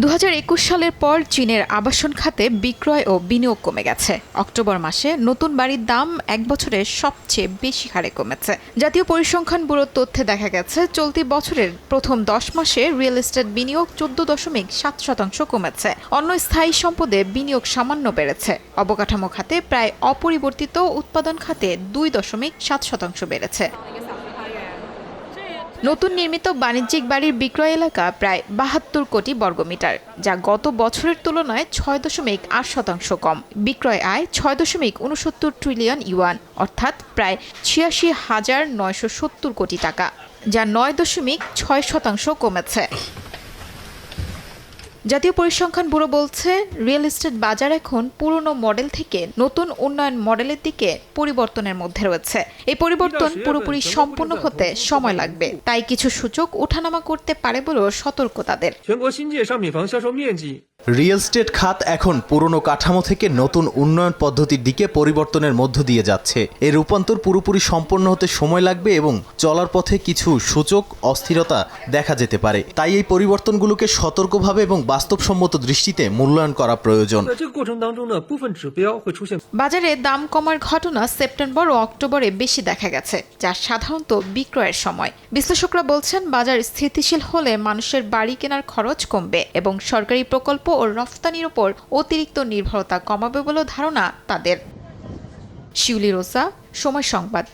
2021 সালের পর চীনের আবাসন খাতে বিক্রয় ও বিনিয়োগ কমে গেছে। অক্টোবর মাসে নতুন বাড়ির দাম এক বছরে সবচেয়ে বেশি হারে কমেছে। জাতীয় পরিসংখ্যান ব্যুরোর তথ্যে দেখা গেছে, চলতি বছরের প্রথম 10 মাসে রিয়েল এস্টেট বিনিয়োগ 14.7% কমেছে। অন্য স্থায়ী সম্পদে বিনিয়োগ সামান্য বেড়েছে। অবকাঠামো খাতে প্রায় অপরিবর্তিত, উৎপাদন খাতে 2.7% বেড়েছে। নতুন নির্মিত বাণিজ্যিক বাড়ির বিক্রয় এলাকা প্রায় 72 কোটি বর্গমিটার, যা গত বছরের তুলনায় 6.8% কম। বিক্রয় আয় 6.69 ট্রিলিয়ন ইউয়ান, অর্থাৎ প্রায় 86,970 কোটি টাকা, যা 9.6% কমেছে। জাতীয় পরিসংখ্যান ব্যুরো বলছে, রিয়েল এস্টেট বাজার এখন পুরনো মডেল থেকে নতুন উন্নয়ন মডেলের দিকে পরিবর্তনের মধ্যে রয়েছে। এই পরিবর্তন পুরোপুরি সম্পূর্ণ হতে সময় লাগবে, তাই কিছু সূচক ওঠানামা করতে পারে বলেও সতর্ক তাদের। রিয়েল এস্টেট খাত এখন পুরনো কাঠামো থেকে নতুন উন্নয়ন পদ্ধতির দিকে পরিবর্তনের মধ্য দিয়ে যাচ্ছে। এর রূপান্তর পুরোপুরি সম্পন্ন হতে সময় লাগবে এবং চলার পথে কিছু সূচক অস্থিরতা দেখা যেতে পারে। তাই এই পরিবর্তনগুলোকে সতর্কভাবে এবং বাস্তবসম্মত দৃষ্টিতে মূল্যায়ন করা প্রয়োজন। বাজারে দাম কমার ঘটনা সেপ্টেম্বর ও অক্টোবরে বেশি দেখা গেছে, যা সাধারণত বিক্রয়ের সময়। বিশ্লেষকরা বলছেন, বাজার স্থিতিশীল হলে মানুষের বাড়ি কেনার খরচ কমবে এবং সরকারি প্রকল্প ও রফতানির উপর অতিরিক্ত নির্ভরতা কমাবে বলে ধারণা তাদের। শিউলি রোসা, সময় সংবাদ।